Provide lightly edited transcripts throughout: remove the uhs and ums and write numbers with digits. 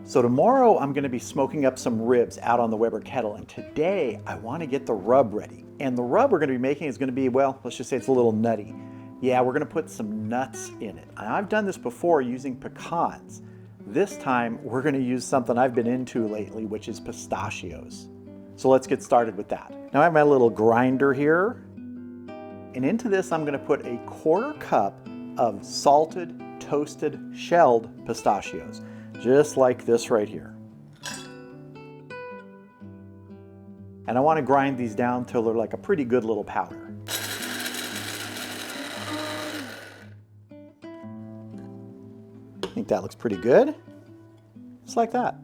So tomorrow I'm going to be smoking up some ribs out on the Weber Kettle, and today I want to get the rub ready. And the rub we're going to be making is going to be, well, let's just say it's a little nutty. Yeah, we're going to put some nuts in it. And I've done this before using pecans. This time we're going to use something I've been into lately, which is pistachios. So let's get started with that. Now I have my little grinder here, and into this I'm going to put a 1/4 cup of salted, toasted, shelled pistachios. Just like this right here. And I want to grind these down till they're like a pretty good little powder. I think that looks pretty good. Just like that.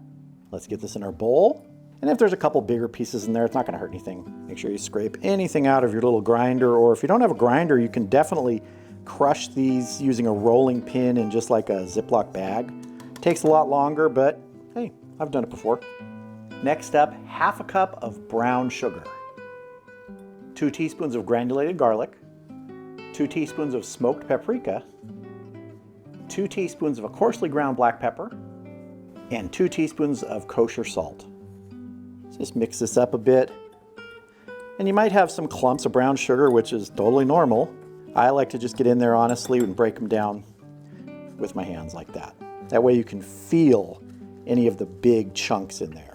Let's get this in our bowl. And if there's a couple bigger pieces in there, it's not going to hurt anything. Make sure you scrape anything out of your little grinder, or if you don't have a grinder, you can definitely crush these using a rolling pin in just like a Ziploc bag. Takes a lot longer, but hey, I've done it before. Next up, 1/2 cup of brown sugar, 2 teaspoons of granulated garlic, 2 teaspoons of smoked paprika, 2 teaspoons of a coarsely ground black pepper, and 2 teaspoons of kosher salt. Just mix this up a bit. And you might have some clumps of brown sugar, which is totally normal. I like to just get in there honestly and break them down with my hands like that. That way you can feel any of the big chunks in there.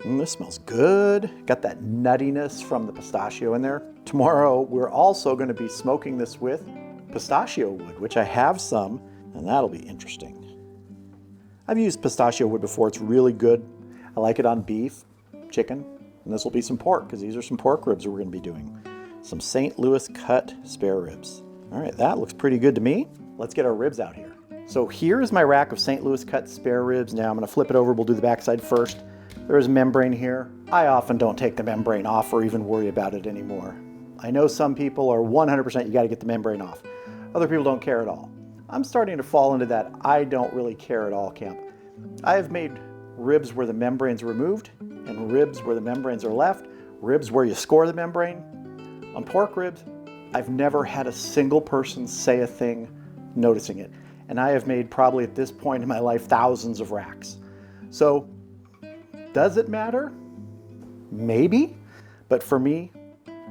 This smells good. Got that nuttiness from the pistachio in there. Tomorrow we're also going to be smoking this with pistachio wood, which I have some, and that'll be interesting. I've used pistachio wood before. It's really good. I like it on beef, chicken, and this will be some pork, because these are some pork ribs we're going to be doing. Some St. Louis cut spare ribs. All right, that looks pretty good to me. Let's get our ribs out here. So here's my rack of St. Louis cut spare ribs. Now I'm going to flip it over. We'll do the backside first. There is membrane here. I often don't take the membrane off or even worry about it anymore. I know some people are 100% you got to get the membrane off. Other people don't care at all. I'm starting to fall into that I don't really care at all camp. I have made ribs where the membrane's removed and ribs where the membranes are left, ribs where you score the membrane. On pork ribs, I've never had a single person say a thing noticing it. And I have made probably at this point in my life thousands of racks. So does it matter? Maybe, but for me,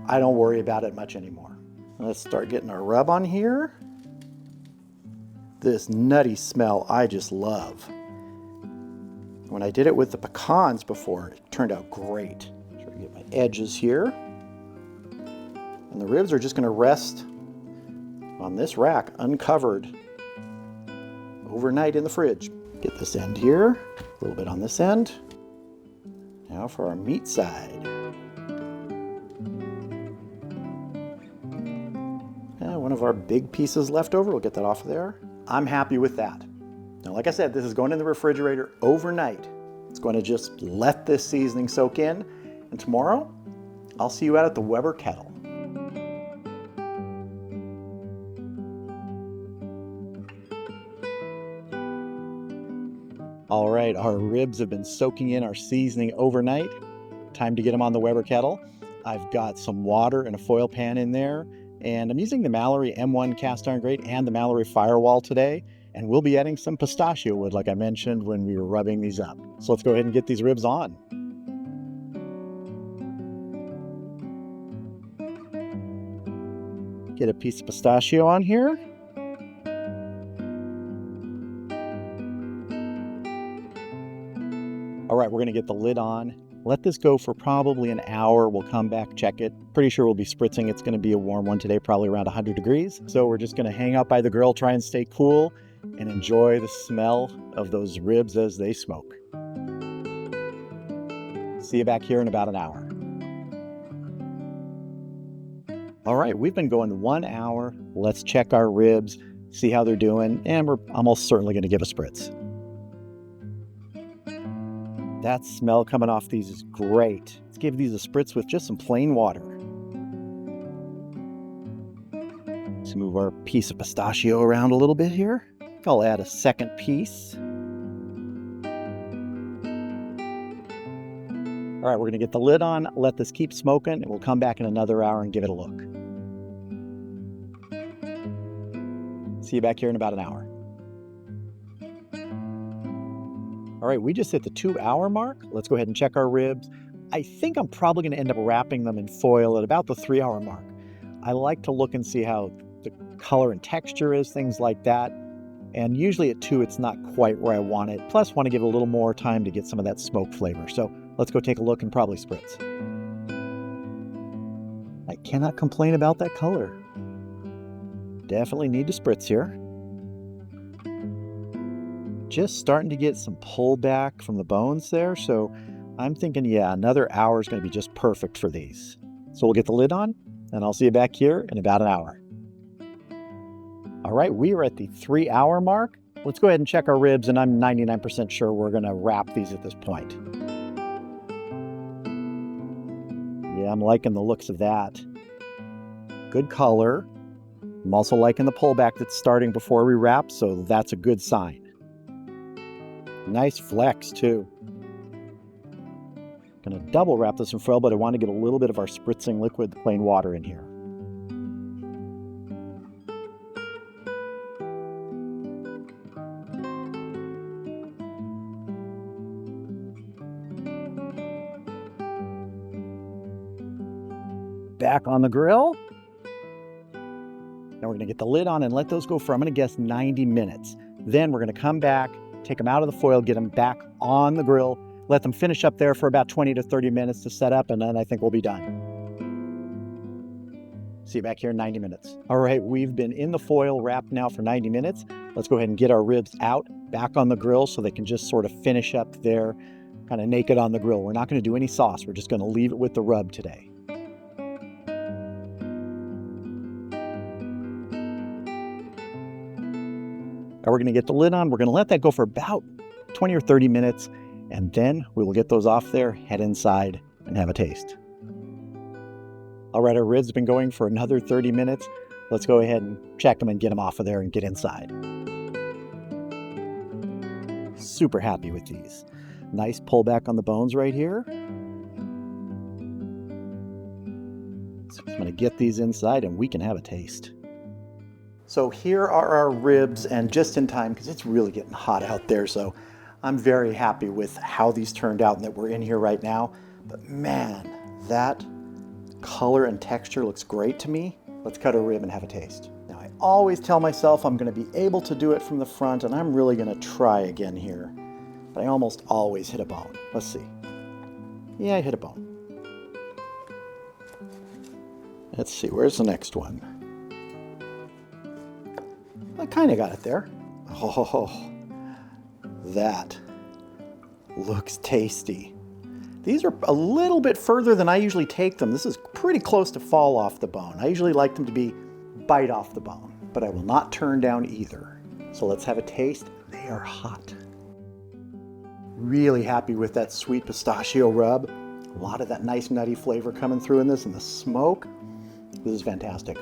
I don't worry about it much anymore. Let's start getting our rub on here. This nutty smell I just love. When I did it with the pecans before, it turned out great. Try to get my edges here. And the ribs are just going to rest on this rack uncovered overnight in the fridge. Get this end here, a little bit on this end. Now for our meat side. One of our big pieces left over, we'll get that off of there. I'm happy with that. Now, like I said, this is going in the refrigerator overnight. It's going to just let this seasoning soak in, and tomorrow, I'll see you out at the Weber Kettle. All right, our ribs have been soaking in our seasoning overnight. Time to get them on the Weber Kettle. I've got some water and a foil pan in there, and I'm using the Mallory M1 cast iron grate and the Mallory Firewall today, and we'll be adding some pistachio wood like I mentioned when we were rubbing these up. So let's go ahead and get these ribs on. Get a piece of pistachio on here. All right, we're going to get the lid on. Let this go for probably an hour. We'll come back, check it. Pretty sure we'll be spritzing. It's going to be a warm one today, probably around 100 degrees. So we're just going to hang out by the grill, try and stay cool, and enjoy the smell of those ribs as they smoke. See you back here in about an hour. All right, we've been going 1 hour. Let's check our ribs, see how they're doing, and we're almost certainly going to give a spritz. That smell coming off these is great. Let's give these a spritz with just some plain water. Let's move our piece of pistachio around a little bit here. I'll add a second piece. All right, we're gonna get the lid on, let this keep smoking, and we'll come back in another hour and give it a look. See you back here in about an hour. All right, we just hit the 2-hour mark. Let's go ahead and check our ribs. I think I'm probably going to end up wrapping them in foil at about the 3-hour mark. I like to look and see how the color and texture is, things like that. And usually at 2, it's not quite where I want it. Plus, want to give it a little more time to get some of that smoke flavor. So let's go take a look and probably spritz. I cannot complain about that color. Definitely need to spritz here. Just starting to get some pullback from the bones there. So I'm thinking, yeah, another hour is going to be just perfect for these. So we'll get the lid on, and I'll see you back here in about an hour. All right, we are at the 3-hour mark. Let's go ahead and check our ribs, and I'm 99% sure we're going to wrap these at this point. Yeah, I'm liking the looks of that. Good color. I'm also liking the pullback that's starting before we wrap, so that's a good sign. Nice flex, too. Gonna double wrap this in foil, but I want to get a little bit of our spritzing liquid, the plain water, in here. Back on the grill. Now we're going to get the lid on and let those go for, I'm going to guess, 90 minutes. Then we're going to come back, take them out of the foil, get them back on the grill, let them finish up there for about 20 to 30 minutes to set up, and then I think we'll be done. See you back here in 90 minutes. All right, we've been in the foil wrapped now for 90 minutes. Let's go ahead and get our ribs out, back on the grill, so they can just sort of finish up there, kind of naked on the grill. We're not going to do any sauce. We're just going to leave it with the rub today. Now we're going to get the lid on. We're going to let that go for about 20 or 30 minutes, and then we will get those off there, head inside, and have a taste. All right, our ribs have been going for another 30 minutes. Let's go ahead and check them and get them off of there and get inside. Super happy with these. Nice pullback on the bones right here. So I'm going to get these inside and we can have a taste. So here are our ribs, and just in time because it's really getting hot out there. So I'm very happy with how these turned out and that we're in here right now. But man, that color and texture looks great to me. Let's cut a rib and have a taste. Now I always tell myself I'm going to be able to do it from the front, and I'm really going to try again here. But I almost always hit a bone. Let's see. Yeah, I hit a bone. Let's see, where's the next one? I kind of got it there. Oh, that looks tasty. These are a little bit further than I usually take them. This is pretty close to fall off the bone. I usually like them to be bite off the bone, but I will not turn down either. So let's have a taste. They are hot. Really happy with that sweet pistachio rub. A lot of that nice nutty flavor coming through in this, and the smoke. This is fantastic.